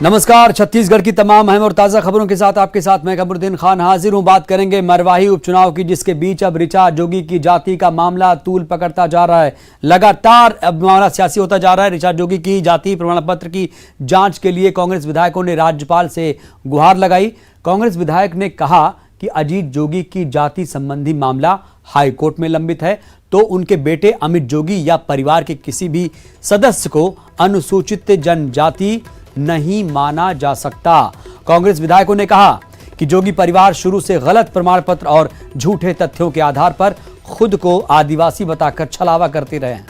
नमस्कार। छत्तीसगढ़ की तमाम अहम और ताज़ा खबरों के साथ आपके साथ मैं कमरुद्दीन खान हाजिर हूं। बात करेंगे मरवाही उपचुनाव की, जिसके बीच अब ऋचा जोगी की जाति का मामला तूल पकड़ता जा रहा है। लगातार अब मामला सियासी होता जा रहा है। ऋचा जोगी की जाति प्रमाण पत्र की जांच के लिए कांग्रेस विधायकों ने राज्यपाल से गुहार लगाई। कांग्रेस विधायक ने कहा कि अजीत जोगी की जाति संबंधी मामला हाईकोर्ट में लंबित है, तो उनके बेटे अमित जोगी या परिवार के किसी भी सदस्य को अनुसूचित जनजाति नहीं माना जा सकता। कांग्रेस विधायकों ने कहा कि जोगी परिवार शुरू से गलत प्रमाण पत्र और झूठे तथ्यों के आधार पर खुद को आदिवासी बताकर छलावा करते रहे हैं।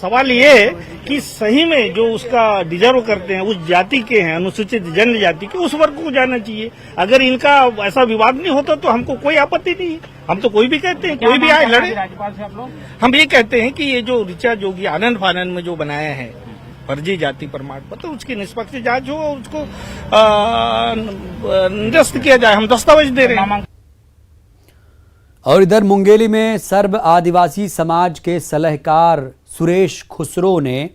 सवाल ये है कि सही में जो उसका डिजर्व करते हैं, उस जाति के हैं, अनुसूचित जनजाति के, उस वर्ग को जाना चाहिए। अगर इनका ऐसा विवाद नहीं होता तो हमको कोई आपत्ति नहीं है। हम तो कोई भी कहते हैं, कोई भी आए लड़े। राज्यपाल से आप लोग हम ये कहते हैं कि ये जो ऋचा जोगी आनंद फानंद में जो बनाया है फर्जी जाति प्रमाण पत्र, उसकी निष्पक्ष जांच हो, उसको निरस्त किया जाए। हम दस्तावेज दे रहे हैं। और इधर मुंगेली में सर्व आदिवासी समाज के सलाहकार सुरेश खुसरो ने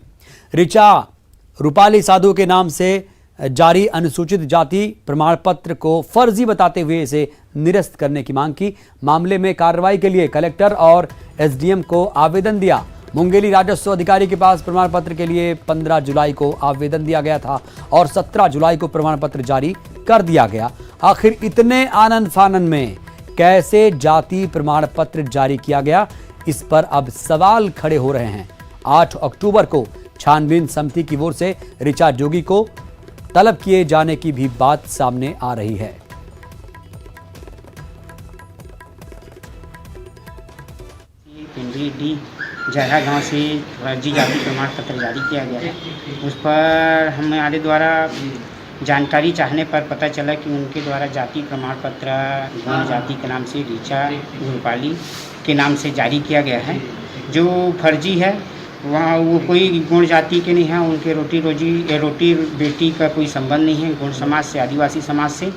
ऋचा रूपाली साधु के नाम से जारी अनुसूचित जाति प्रमाण पत्र को फर्जी बताते हुए इसे निरस्त करने की मांग की। मामले में कार्रवाई के लिए कलेक्टर और एसडीएम को आवेदन दिया। मुंगेली राजस्व अधिकारी के पास प्रमाण पत्र के लिए 15 जुलाई को आवेदन दिया गया था और 17 जुलाई को प्रमाण पत्र जारी कर दिया गया। आखिर इतने आनंद फानन में कैसे जाति प्रमाण पत्र जारी किया गया, इस पर अब सवाल खड़े हो रहे हैं। 8 अक्टूबर को छानबीन समिति की ओर से ऋचा जोगी को तलब किए जाने की भी बात सामने आ रही है। पिंडरी डी जयरा गांव से फर्जी जाति प्रमाण पत्र जारी किया गया है। उस पर हमारे द्वारा जानकारी चाहने पर पता चला कि उनके द्वारा जाति प्रमाण पत्र गौण जाति के नाम से ऋचा रूपाली के नाम से जारी किया गया है, जो फर्जी है। वहाँ वो कोई गौण जाति के नहीं है, उनके रोटी बेटी का कोई संबंध नहीं है गौण समाज से, आदिवासी समाज से।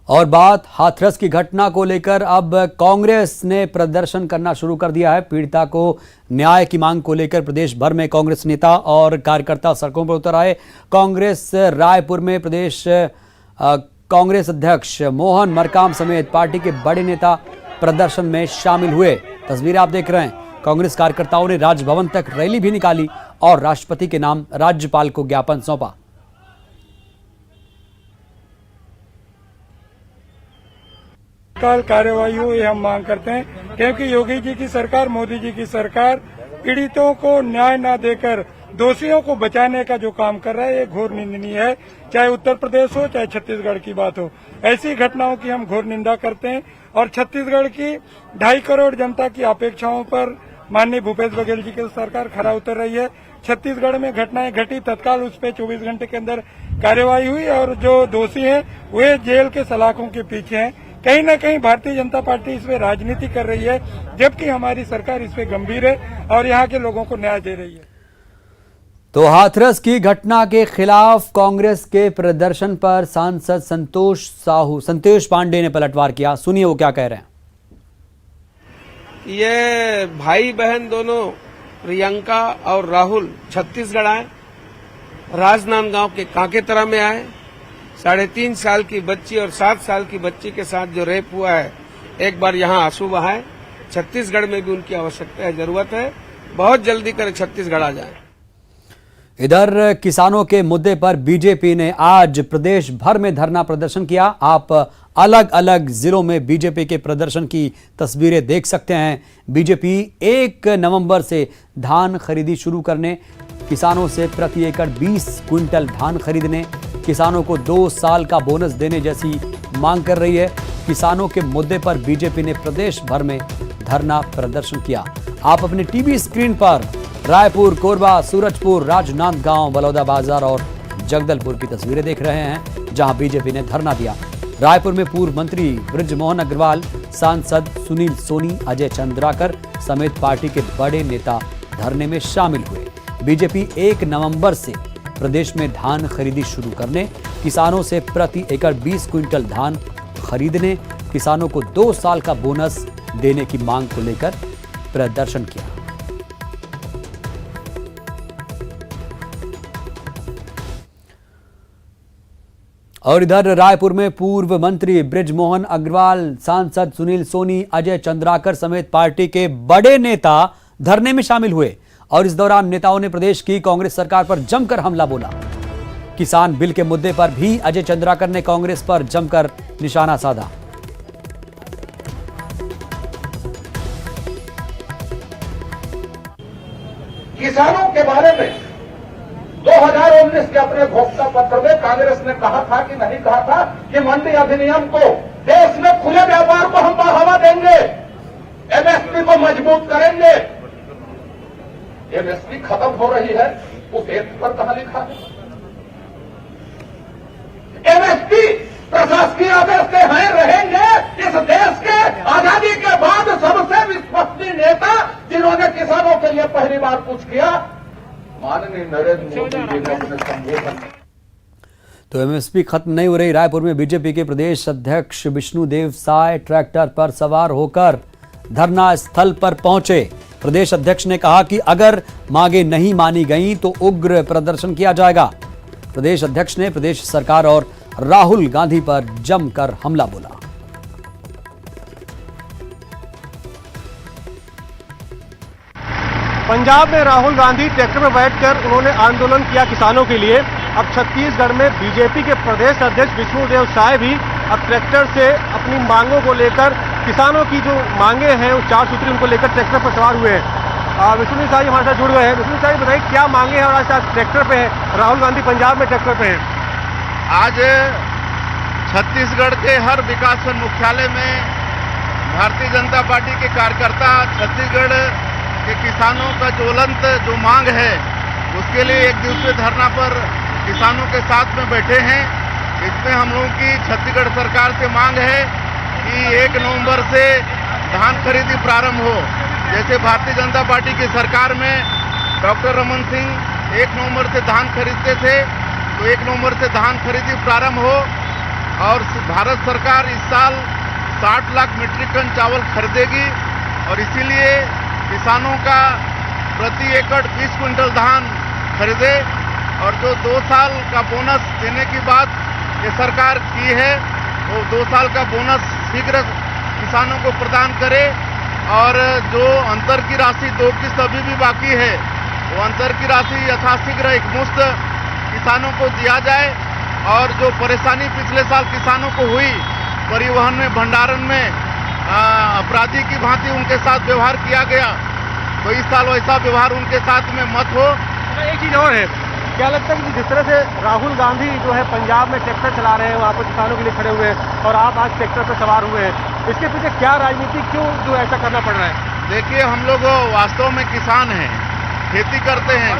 और बात हाथरस की घटना को लेकर अब कांग्रेस ने प्रदर्शन करना शुरू कर दिया है। पीड़िता को न्याय की मांग को लेकर प्रदेश भर में कांग्रेस नेता और कार्यकर्ता सड़कों पर उतर आए। कांग्रेस रायपुर में प्रदेश कांग्रेस अध्यक्ष मोहन मरकाम समेत पार्टी के बड़े नेता प्रदर्शन में शामिल हुए। तस्वीरें आप देख रहे हैं। कांग्रेस कार्यकर्ताओं ने राजभवन तक रैली भी निकाली और राष्ट्रपति के नाम राज्यपाल को ज्ञापन सौंपा। कार्यवाही हो, ये हम मांग करते हैं, क्योंकि योगी जी की सरकार, मोदी जी की सरकार पीड़ितों को न्याय न देकर दोषियों को बचाने का जो काम कर रहा है, ये घोर निंदनीय है। चाहे उत्तर प्रदेश हो, चाहे छत्तीसगढ़ की बात हो, ऐसी घटनाओं की हम घोर निंदा करते हैं। और छत्तीसगढ़ की 2.5 करोड़ जनता की अपेक्षाओं पर माननीय भूपेश बघेल जी की सरकार खरा उतर रही है। छत्तीसगढ़ में घटनाएं घटी, तत्काल उस पर 24 घंटे के अंदर कार्यवाही हुई और जो दोषी हैं वे जेल के सलाखों के पीछे हैं। कहीं न कहीं भारतीय जनता पार्टी इस पे राजनीति कर रही है, जबकि हमारी सरकार इस पे गंभीर है और यहाँ के लोगों को न्याय दे रही है। तो हाथरस की घटना के खिलाफ कांग्रेस के प्रदर्शन पर सांसद संतोष पांडे ने पलटवार किया। सुनिए वो क्या कह रहे हैं। ये भाई बहन दोनों प्रियंका और राहुल छत्तीसगढ़ आए, राजनांदगांव के कांकेतरा में आए। 3.5 साल की बच्ची और 7 साल की बच्ची के साथ जो रेप हुआ है, एक बार यहाँ आंसू बहाए। छत्तीसगढ़ में भी उनकी आवश्यकता है, जरूरत है, बहुत जल्दी कर छत्तीसगढ़ आ जाए। इधर किसानों के मुद्दे पर बीजेपी ने आज प्रदेश भर में धरना प्रदर्शन किया। आप अलग अलग जिलों में बीजेपी के प्रदर्शन की तस्वीरें देख सकते हैं। बीजेपी 1 नवंबर से धान खरीदी शुरू करने, किसानों से प्रति एकड़ 20 क्विंटल धान खरीदने, किसानों को 2 साल का बोनस देने जैसी मांग कर रही है। किसानों के मुद्दे पर बीजेपी ने प्रदेश भर में धरना प्रदर्शन किया। आप अपने टीवी स्क्रीन पर रायपुर, कोरबा, सूरजपुर, राजनांदगांव, बलौदाबाजार और जगदलपुर की तस्वीरें देख रहे हैं, जहां बीजेपी ने धरना दिया। रायपुर में पूर्व मंत्री बृजमोहन अग्रवाल, सांसद सुनील सोनी, अजय चंद्राकर समेत पार्टी के बड़े नेता धरने में शामिल हुए। बीजेपी 1 नवंबर से प्रदेश में धान खरीदी शुरू करने, किसानों से प्रति एकड़ 20 क्विंटल धान खरीदने, किसानों को 2 साल का बोनस देने की मांग को लेकर प्रदर्शन किया। और इधर रायपुर में पूर्व मंत्री बृजमोहन अग्रवाल, सांसद सुनील सोनी, अजय चंद्राकर समेत पार्टी के बड़े नेता धरने में शामिल हुए और इस दौरान नेताओं ने प्रदेश की कांग्रेस सरकार पर जमकर हमला बोला। किसान बिल के मुद्दे पर भी अजय चंद्राकर ने कांग्रेस पर जमकर निशाना साधा। किसानों के बारे में 2019 के अपने घोषणा पत्र में कांग्रेस ने कहा था कि नहीं कहा था कि मंडी अधिनियम को देश में खुले व्यापार को हम बढ़ावा देंगे, एमएसपी को मजबूत करेंगे। एमएसपी खत्म हो रही है, उस एक पर कहां लिखा है? एमएसपी प्रशासकीय आदेश से हैं रहेंगे। इस देश के आजादी के बाद सबसे विश्वसनीय नेता जिन्होंने किसानों के लिए पहली बार कुछ किया, माननीय नरेंद्र मोदी जी ने अपने संबोधन। तो एमएसपी खत्म नहीं हो रही। रायपुर में बीजेपी के प्रदेश अध्यक्ष विष्णुदेव साय ट्रैक्टर पर सवार होकर धरना स्थल पर पहुंचे। प्रदेश अध्यक्ष ने कहा कि अगर मांगे नहीं मानी गई तो उग्र प्रदर्शन किया जाएगा। प्रदेश अध्यक्ष ने प्रदेश सरकार और राहुल गांधी पर जमकर हमला बोला। पंजाब में राहुल गांधी ट्रैक्टर में बैठकर उन्होंने आंदोलन किया किसानों के लिए। अब छत्तीसगढ़ में बीजेपी के प्रदेश अध्यक्ष विष्णुदेव साय भी अब ट्रैक्टर से अपनी मांगों को लेकर, किसानों की जो मांगे हैं उस 4 सूत्री उनको लेकर ट्रैक्टर पर सवार हुए हैं। विष्णुदेव साय हमारे साथ जुड़ गए हैं। विष्णुदेव साय बताइए क्या मांगे हैं और आज ट्रैक्टर पे है राहुल गांधी, पंजाब में ट्रैक्टर पे है। आज छत्तीसगढ़ के हर विकासखंड मुख्यालय में भारतीय जनता पार्टी के कार्यकर्ता छत्तीसगढ़ के किसानों का ज्वलंत जो मांग है उसके लिए एक दिवसीय धरना पर किसानों के साथ में बैठे हैं। इसमें हम लोगों की छत्तीसगढ़ सरकार से मांग है कि 1 नवंबर से धान खरीदी प्रारंभ हो। जैसे भारतीय जनता पार्टी की सरकार में डॉक्टर रमन सिंह 1 नवंबर से धान खरीदते थे, तो 1 नवंबर से धान खरीदी प्रारंभ हो। और भारत सरकार इस साल 60 लाख मीट्रिक टन चावल खरीदेगी और इसीलिए किसानों का प्रति एकड़ 20 क्विंटल धान खरीदे और जो 2 साल का बोनस देने की बात ये सरकार की है, वो 2 साल का बोनस शीघ्र किसानों को प्रदान करे। और जो अंतर की राशि 2 किस्त अभी भी बाकी है, वो अंतर की राशि यथाशीघ्र एकमुश्त किसानों को दिया जाए। और जो परेशानी पिछले साल किसानों को हुई, परिवहन में, भंडारण में अपराधी की भांति उनके साथ व्यवहार किया गया, तो इस साल वैसा व्यवहार उनके साथ में मत हो। एक चीज और है, क्या लगता है कि जिस तरह से राहुल गांधी जो है पंजाब में ट्रैक्टर चला रहे हैं, वहाँ पर किसानों के लिए खड़े हुए हैं और आप आज ट्रैक्टर पर सवार हुए हैं, इसके पीछे क्या राजनीति, क्यों जो ऐसा करना पड़ रहा है? देखिए, हम लोग वास्तव में किसान हैं, खेती करते हैं,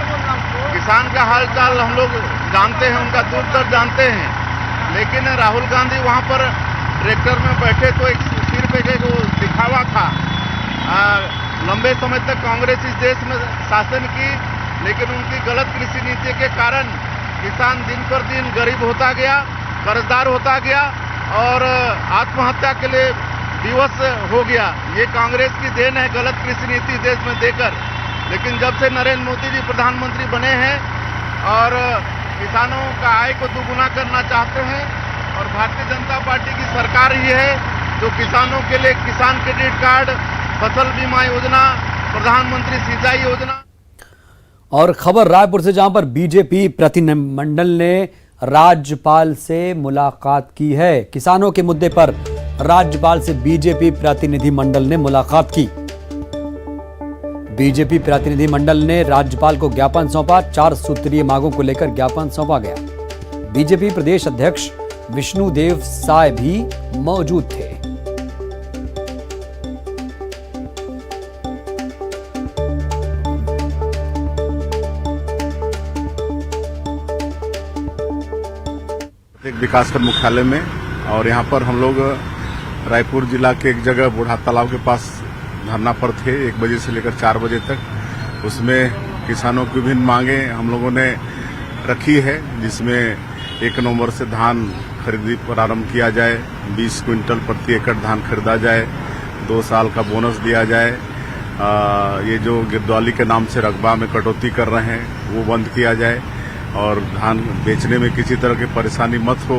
किसान का हाल चाल हम लोग जानते हैं, उनका दुख दर्द जानते हैं। लेकिन राहुल गांधी वहाँ पर ट्रैक्टर में बैठे तो एक सिर पे वो दिखावा था। लंबे समय तक कांग्रेस इस देश में शासन की, लेकिन उनकी गलत कृषि नीति के कारण किसान दिन पर दिन गरीब होता गया, कर्जदार होता गया और आत्महत्या के लिए विवश हो गया। ये कांग्रेस की देन है, गलत कृषि नीति देश में देकर। लेकिन जब से नरेंद्र मोदी जी प्रधानमंत्री बने हैं और किसानों का आय को दुगुना करना चाहते हैं और भारतीय जनता पार्टी की सरकार ही है जो किसानों के लिए किसान क्रेडिट कार्ड, फसल बीमा योजना, प्रधानमंत्री सिंचाई योजना। और खबर रायपुर से, जहां पर बीजेपी प्रतिनिधिमंडल ने राज्यपाल से मुलाकात की है। किसानों के मुद्दे पर राज्यपाल से बीजेपी प्रतिनिधिमंडल ने मुलाकात की। बीजेपी प्रतिनिधिमंडल ने राज्यपाल को ज्ञापन सौंपा। 4 सूत्रीय मांगों को लेकर ज्ञापन सौंपा गया। बीजेपी प्रदेश अध्यक्ष विष्णुदेव साय भी मौजूद थे। एक विकासखंड मुख्यालय में, और यहाँ पर हम लोग रायपुर जिला के एक जगह बूढ़ा तालाब के पास धरना पर थे 1 बजे से लेकर 4 बजे तक। उसमें किसानों की विभिन्न मांगे हम लोगों ने रखी है, जिसमें 1 नवंबर से धान खरीदी प्रारंभ किया जाए, 20 क्विंटल प्रति एकड़ धान खरीदा जाए, 2 साल का बोनस दिया जाए। ये जो गिरदौली के नाम से रकबा में कटौती कर रहे हैं वो बंद किया जाए और धान बेचने में किसी तरह की परेशानी मत हो।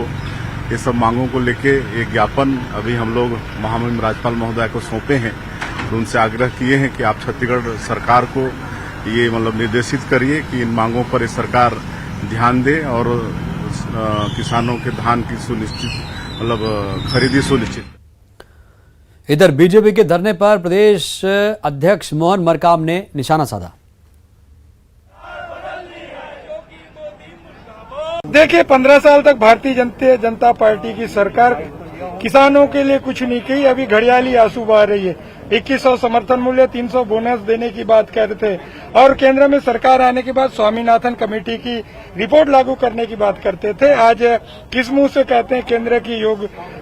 ये सब मांगों को लेके एक ज्ञापन अभी हम लोग महामहिम राज्यपाल महोदय को सौंपे हैं और उनसे आग्रह किए हैं कि आप छत्तीसगढ़ सरकार को ये निर्देशित करिए कि इन मांगों पर ये सरकार ध्यान दे और किसानों के धान की सुनिश्चित खरीदी सुनिश्चित। इधर बीजेपी के धरने पर प्रदेश अध्यक्ष मोहन मरकाम ने निशाना साधा। देखिए, 15 साल तक भारतीय जनता पार्टी की सरकार किसानों के लिए कुछ नहीं की। अभी घड़ियाली आंसू बहा रही है। 2100 समर्थन मूल्य, 300 बोनस देने की बात कर रहे थे और केंद्र में सरकार आने के बाद स्वामीनाथन कमेटी की रिपोर्ट लागू करने की बात करते थे। आज किस मुंह से कहते हैं केंद्र की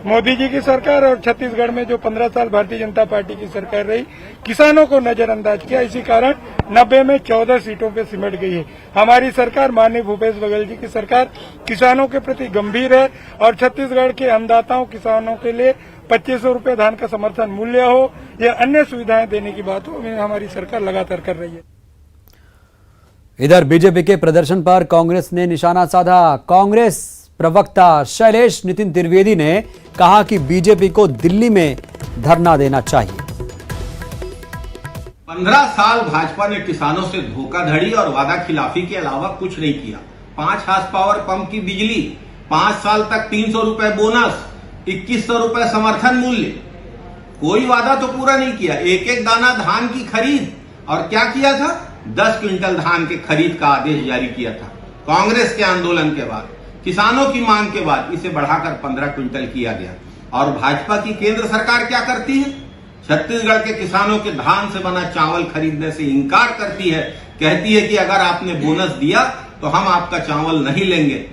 मोदी जी की सरकार, और छत्तीसगढ़ में जो 15 साल भारतीय जनता पार्टी की सरकार रही, किसानों को नजरअंदाज किया। इसी कारण 90 में 14 सीटों पे सिमट गई है। हमारी सरकार, माननीय भूपेश बघेल जी की सरकार, किसानों के प्रति गंभीर है और छत्तीसगढ़ के अन्नदाताओं किसानों के लिए 2500 रुपए धान का समर्थन मूल्य हो या अन्य सुविधाएं देने की बात हो, हमारी सरकार लगातार कर रही है। इधर बीजेपी के प्रदर्शन पर कांग्रेस ने निशाना साधा। कांग्रेस प्रवक्ता शैलेश नितिन त्रिवेदी ने कहा कि बीजेपी को दिल्ली में धरना देना चाहिए। 15 साल भाजपा ने किसानों से धोखाधड़ी और वादा खिलाफी के अलावा कुछ नहीं किया। 5 हार्स पावर पंप की बिजली, 5 साल तक 300 रुपए बोनस, 2100 रुपए समर्थन मूल्य, कोई वादा तो पूरा नहीं किया। एक एक दाना धान की खरीद, और क्या किया था, 10 क्विंटल धान के खरीद का आदेश जारी किया था। कांग्रेस के आंदोलन के बाद, किसानों की मांग के बाद इसे बढ़ाकर 15 क्विंटल किया गया। और भाजपा की केंद्र सरकार क्या करती है, छत्तीसगढ़ के किसानों के धान से बना चावल खरीदने से इंकार करती है। कहती है कि अगर आपने बोनस दिया तो हम आपका चावल नहीं लेंगे।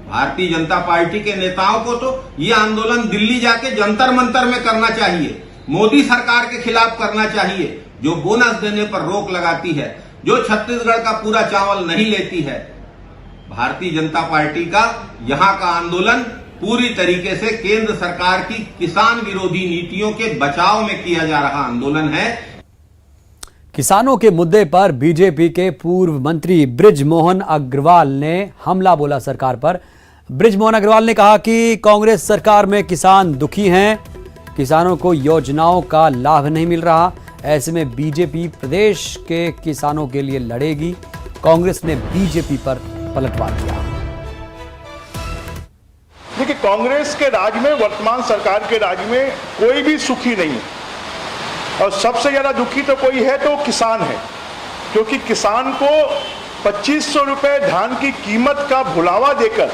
भारतीय जनता पार्टी के नेताओं को तो ये आंदोलन दिल्ली जाके जंतर मंतर में करना चाहिए, मोदी सरकार के खिलाफ करना चाहिए, जो बोनस देने पर रोक लगाती है, जो छत्तीसगढ़ का पूरा चावल नहीं लेती है। भारतीय जनता पार्टी का यहां का आंदोलन पूरी तरीके से केंद्र सरकार की किसान विरोधी नीतियों के बचाव में किया जा रहा आंदोलन है। किसानों के मुद्दे पर बीजेपी के पूर्व मंत्री बृजमोहन अग्रवाल ने हमला बोला सरकार पर। बृजमोहन अग्रवाल ने कहा कि कांग्रेस सरकार में किसान दुखी हैं, किसानों को योजनाओं का लाभ नहीं मिल रहा। ऐसे में बीजेपी प्रदेश के किसानों के लिए लड़ेगी। कांग्रेस ने बीजेपी पर पलटवार किया। देखिए, कांग्रेस के राज में, वर्तमान सरकार के राज में कोई भी सुखी नहीं है और सबसे ज्यादा दुखी तो कोई है तो किसान है, क्योंकि किसान को 2500 रुपए धान की कीमत का भुलावा देकर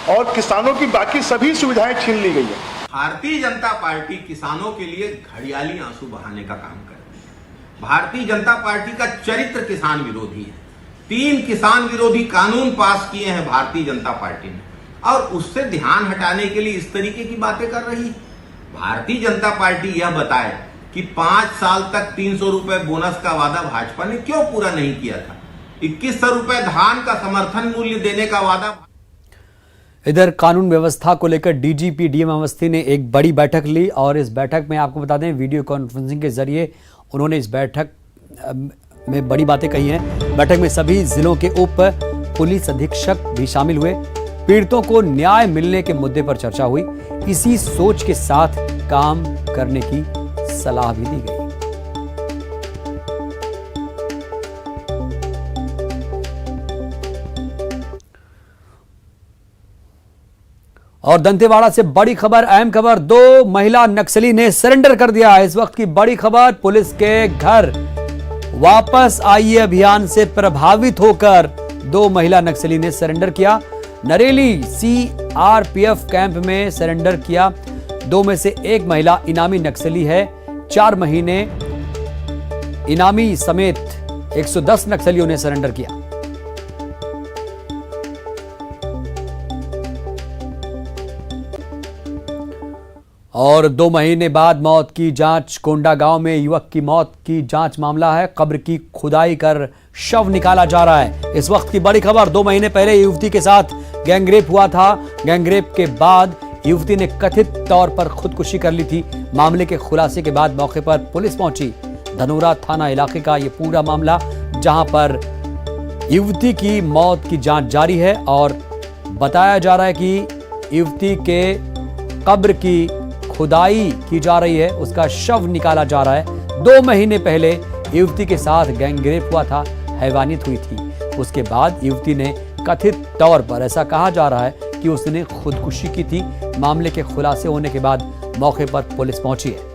और किसानों की बाकी सभी सुविधाएं छीन ली गई है। भारतीय जनता पार्टी किसानों के लिए घड़ियाली आंसू बहाने का काम करती है। भारतीय जनता पार्टी का चरित्र किसान विरोधी है। 3 किसान विरोधी कानून पास किए हैं भारतीय जनता पार्टी ने, और उससे ध्यान हटाने के लिए इस तरीके की बातें कर रही है। भारतीय जनता पार्टी यह बताए कि 5 साल तक 300 रुपए बोनस का वादा भाजपा ने क्यों पूरा नहीं किया था। 2100 रुपए धान का समर्थन मूल्य देने का वादा। इधर कानून व्यवस्था को लेकर डीजीपी डीएम अवस्थी ने एक बड़ी बैठक ली और इस बैठक में आपको बता दें वीडियो कॉन्फ्रेंसिंग के जरिए उन्होंने इस बैठक में बड़ी बातें कही हैं। बैठक में सभी जिलों के उप पुलिस अधीक्षक भी शामिल हुए। पीड़ितों को न्याय मिलने के मुद्दे पर चर्चा हुई। इसी सोच के साथ काम करने की सलाह भी दी गई। और दंतेवाड़ा से बड़ी खबर, अहम खबर, 2 महिला नक्सली ने सरेंडर कर दिया। इस वक्त की बड़ी खबर, पुलिस के घर वापस आइए अभियान से प्रभावित होकर 2 महिला नक्सली ने सरेंडर किया। नरेली सीआरपीएफ कैंप में सरेंडर किया। 2 में से 1 महिला इनामी नक्सली है। 4 महीने इनामी समेत 110 नक्सलियों ने सरेंडर किया। और 2 महीने बाद मौत की जांच, कोंडा गांव में युवक की मौत की जांच मामला है। कब्र की खुदाई कर शव निकाला जा रहा है। इस वक्त की बड़ी खबर, 2 महीने पहले युवती के साथ गैंगरेप हुआ था। गैंगरेप के बाद युवती ने कथित तौर पर खुदकुशी कर ली थी। मामले के खुलासे के बाद मौके पर पुलिस पहुंची। धनोरा थाना इलाके का ये पूरा मामला, जहां पर युवती की मौत की जांच जारी है और बताया जा रहा है कि युवती के कब्र की खुदाई की जा रही है, उसका शव निकाला जा रहा है। 2 महीने पहले युवती के साथ गैंगरेप हुआ था, हैवानियत हुई थी। उसके बाद युवती ने कथित तौर पर, ऐसा कहा जा रहा है कि उसने खुदकुशी की थी। मामले के खुलासे होने के बाद मौके पर पुलिस पहुंची है।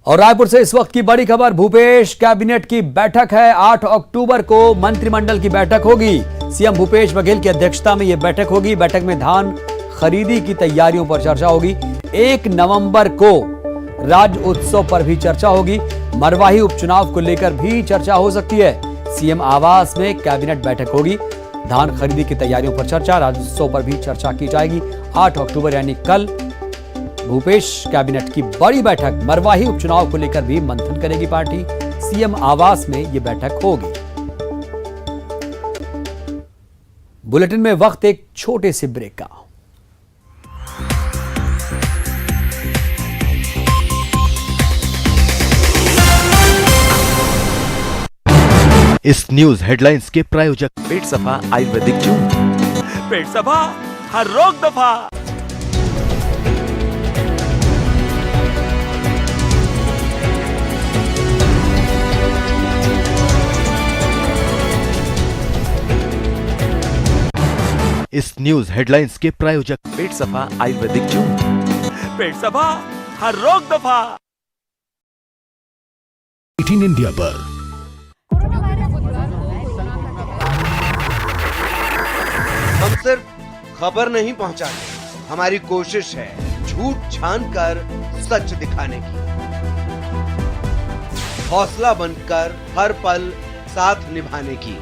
और रायपुर से इस वक्त की बड़ी खबर, भूपेश कैबिनेट की बैठक है। 8 अक्टूबर को मंत्रिमंडल की बैठक होगी। सीएम भूपेश बघेल की अध्यक्षता में यह बैठक होगी। बैठक में धान खरीदी की तैयारियों पर चर्चा होगी। 1 नवंबर को राज्य उत्सव पर भी चर्चा होगी। मरवाही उपचुनाव को लेकर भी चर्चा हो सकती है। सीएम आवास में कैबिनेट बैठक होगी। धान खरीदी की तैयारियों पर चर्चा, राज्योत्सव पर भी चर्चा की जाएगी। 8 अक्टूबर यानी कल भूपेश कैबिनेट की बड़ी बैठक, मरवाही उपचुनाव को लेकर भी मंथन करेगी पार्टी। सीएम आवास में यह बैठक होगी। बुलेटिन में वक्त एक छोटे से ब्रेक का। इस न्यूज हेडलाइंस के प्रायोजक पेट सफा आयुर्वेदिक चूर्ण। पेट सफा, हर रोग दफा। इस न्यूज हेडलाइंस के प्रायोजक पेट सफा आयुर्वेदिक चूर्ण। पेट सफा, हर रोग दफा। 18 इंडिया पर हम सिर्फ खबर नहीं पहुंचाते, हमारी कोशिश है झूठ छानकर सच दिखाने की, हौसला बनकर हर पल साथ निभाने की।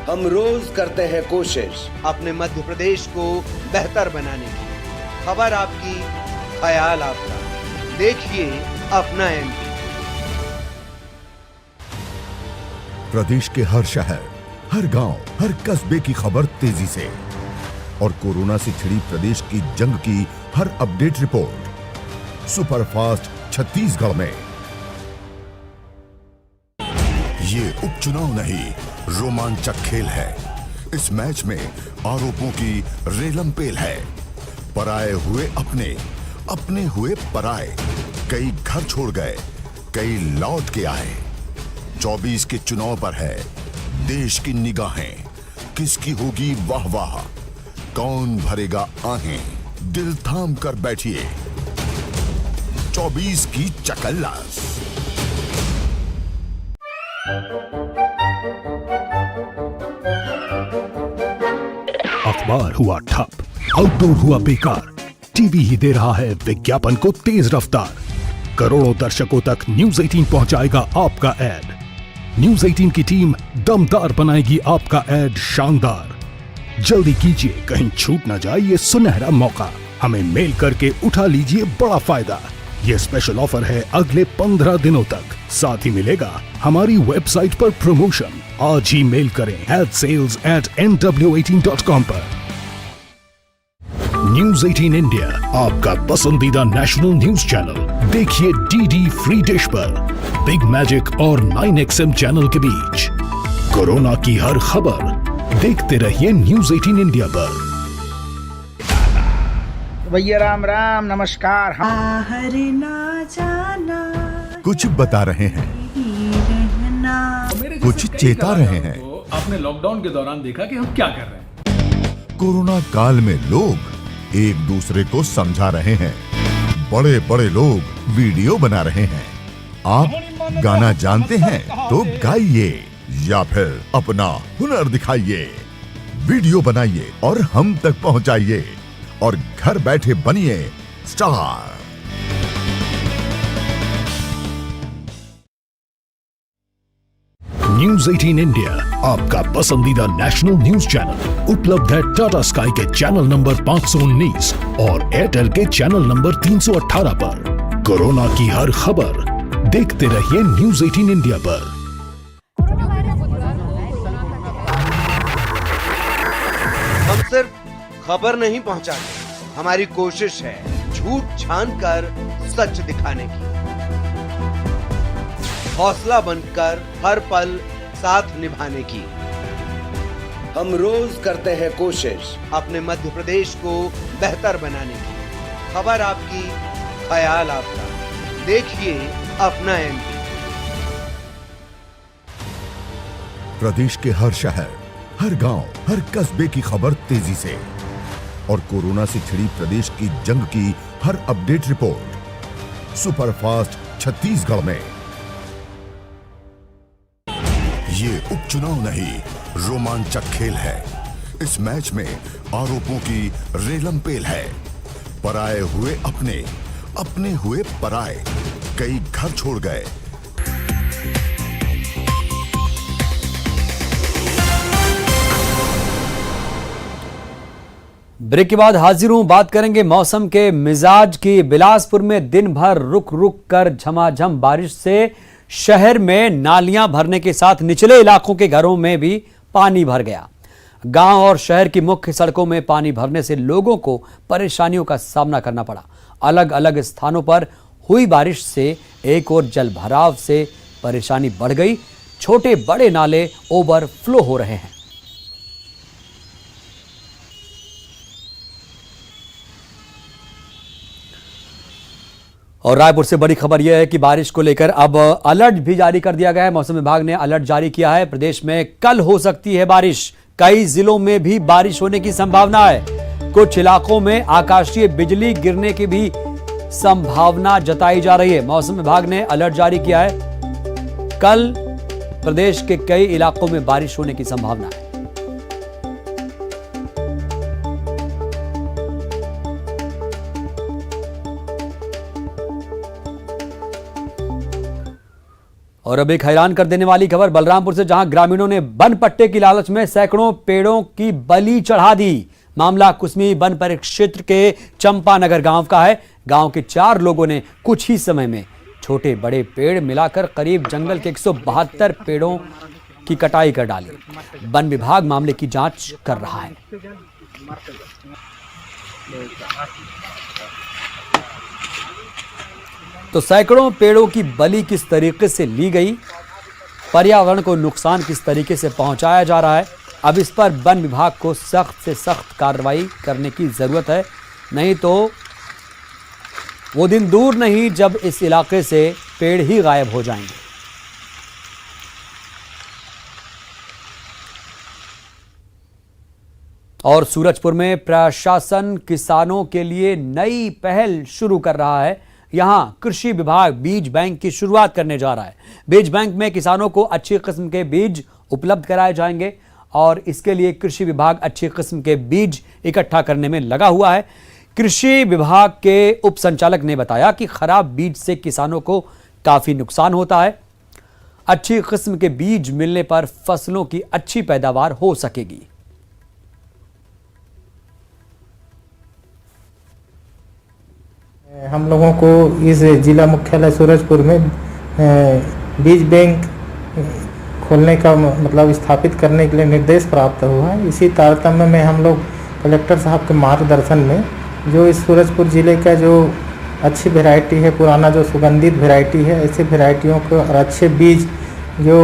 हम रोज करते हैं कोशिश अपने मध्य प्रदेश को बेहतर बनाने की। खबर आपकी, ख्याल आपका, देखिए अपना एमपी। प्रदेश के हर शहर, हर गांव, हर कस्बे की खबर तेजी से, और कोरोना से छिड़ी प्रदेश की जंग की हर अपडेट रिपोर्ट सुपरफास्ट छत्तीसगढ़ में। ये उपचुनाव नहीं, रोमांचक खेल है। इस मैच में आरोपों की रेलम पेल है। पराए हुए अपने, अपने हुए पराए। कई घर छोड़ गए, कई लौट के आए। 24 के चुनाव पर है देश की निगाहें। किसकी होगी वाह वाह, कौन भरेगा आहें। दिल थाम कर बैठिए, 24 की चकल्लास। अखबार हुआ ठप, आउटडोर हुआ बेकार, टीवी ही दे रहा है विज्ञापन को तेज रफ्तार। करोड़ों दर्शकों तक न्यूज 18 पहुंचाएगा आपका ऐड। न्यूज 18 की टीम दमदार बनाएगी आपका ऐड शानदार। जल्दी कीजिए, कहीं छूट न जाए ये सुनहरा मौका। हमें मेल करके उठा लीजिए बड़ा फायदा। ये स्पेशल ऑफर है अगले 15 दिनों तक। साथ ही मिलेगा हमारी वेबसाइट पर प्रमोशन। आज ही मेल करें adsales@nw18.com पर। न्यूज 18 इंडिया, आपका पसंदीदा नेशनल न्यूज चैनल। देखिए डीडी फ्री डिश पर, बिग मैजिक और 9XM चैनल के बीच। कोरोना की हर खबर देखते रहिए न्यूज 18 इंडिया पर। भैया राम राम, नमस्कार। ना जाना, कुछ बता रहे हैं, कुछ चेता रहे हैं। आपने लॉकडाउन के दौरान देखा कि हम क्या कर रहे हैं। कोरोना काल में लोग एक दूसरे को समझा रहे हैं। बड़े बड़े लोग वीडियो बना रहे हैं। आप गाना जानते हैं तो गाइए या फिर अपना हुनर दिखाइए। वीडियो बनाइए और हम तक पहुंचाइए, और घर बैठे बनिए स्टार। न्यूज 18 इंडिया, आपका पसंदीदा नेशनल न्यूज चैनल। उपलब्ध है टाटा स्काई के चैनल नंबर 519 और एयरटेल के चैनल नंबर 318 पर। कोरोना की हर खबर देखते रहिए न्यूज 18 इंडिया पर। हम सिर्फ खबर नहीं पहुंचाते, हमारी कोशिश है झूठ छानकर सच दिखाने की, हौसला बनकर हर पल साथ निभाने की। हम रोज करते हैं कोशिश अपने मध्य प्रदेश को बेहतर बनाने की। खबर आपकी, ख्याल आपका, देखिए अपना एमपी। प्रदेश के हर शहर, हर गांव, हर कस्बे की खबर तेजी से और कोरोना से छिड़ी प्रदेश की जंग की हर अपडेट रिपोर्ट सुपरफास्ट छत्तीसगढ़ में। ये उपचुनाव नहीं, रोमांचक खेल है। इस मैच में आरोपों की रेलम पेल है। पराए हुए अपने, अपने हुए पराए, कई घर छोड़ गए। ब्रेक के बाद हाजिर हूं, बात करेंगे मौसम के मिजाज की। बिलासपुर में दिन भर रुक रुक कर झमाझम बारिश से शहर में नालियां भरने के साथ निचले इलाकों के घरों में भी पानी भर गया। गांव और शहर की मुख्य सड़कों में पानी भरने से लोगों को परेशानियों का सामना करना पड़ा। अलग अलग स्थानों पर हुई बारिश से एक और जल भराव से परेशानी बढ़ गई। छोटे बड़े नाले ओवरफ्लो हो रहे हैं। और रायपुर से बड़ी खबर यह है कि बारिश को लेकर अब अलर्ट भी जारी कर दिया गया है। मौसम विभाग ने अलर्ट जारी किया है। प्रदेश में कल हो सकती है बारिश। कई जिलों में भी बारिश होने की संभावना है। कुछ इलाकों में आकाशीय बिजली गिरने की भी संभावना जताई जा रही है। मौसम विभाग ने अलर्ट जारी किया है। कल प्रदेश के कई इलाकों में बारिश होने की संभावना है। और अब एक हैरान कर देने वाली खबर बलरामपुर से, जहां ग्रामीणों ने वन पट्टे की लालच में सैकड़ों पेड़ों की बलि चढ़ा दी। मामला कुसमी वन परिक्षेत्र के चंपानगर गांव का है। गांव के 4 लोगों ने कुछ ही समय में छोटे बड़े पेड़ मिलाकर करीब जंगल के 172 पेड़ों की कटाई कर डाली। वन विभाग मामले की जांच कर रहा है। तो सैकड़ों पेड़ों की बलि किस तरीके से ली गई, पर्यावरण को नुकसान किस तरीके से पहुंचाया जा रहा है, अब इस पर वन विभाग को सख्त से सख्त कार्रवाई करने की जरूरत है। नहीं तो वो दिन दूर नहीं जब इस इलाके से पेड़ ही गायब हो जाएंगे। और सूरजपुर में प्रशासन किसानों के लिए नई पहल शुरू कर रहा है। यहां कृषि विभाग बीज बैंक की शुरुआत करने जा रहा है। बीज बैंक में किसानों को अच्छी किस्म के बीज उपलब्ध कराए जाएंगे और इसके लिए कृषि विभाग अच्छी किस्म के बीज इकट्ठा करने में लगा हुआ है। कृषि विभाग के उप संचालक ने बताया कि खराब बीज से किसानों को काफी नुकसान होता है। अच्छी किस्म के बीज मिलने पर फसलों की अच्छी पैदावार हो सकेगी। हम लोगों को इस जिला मुख्यालय सूरजपुर में बीज बैंक खोलने का मतलब स्थापित करने के लिए निर्देश प्राप्त हुआ है। इसी तारतम्य में हम लोग कलेक्टर साहब के मार्गदर्शन में जो इस सूरजपुर जिले का जो अच्छी वैरायटी है, पुराना जो सुगंधित वैरायटी है, ऐसे वैरायटियों को और अच्छे बीज जो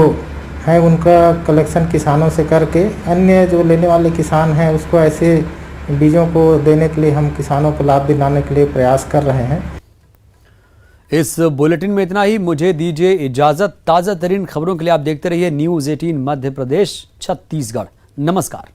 हैं उनका कलेक्शन किसानों से करके अन्य जो लेने वाले किसान हैं उसको ऐसे बीजों को देने के लिए हम किसानों को लाभ दिलाने के लिए प्रयास कर रहे हैं। इस बुलेटिन में इतना ही। मुझे दीजिए इजाजत। ताज़ा तरीन खबरों के लिए आप देखते रहिए न्यूज़ 18 मध्य प्रदेश छत्तीसगढ़। नमस्कार।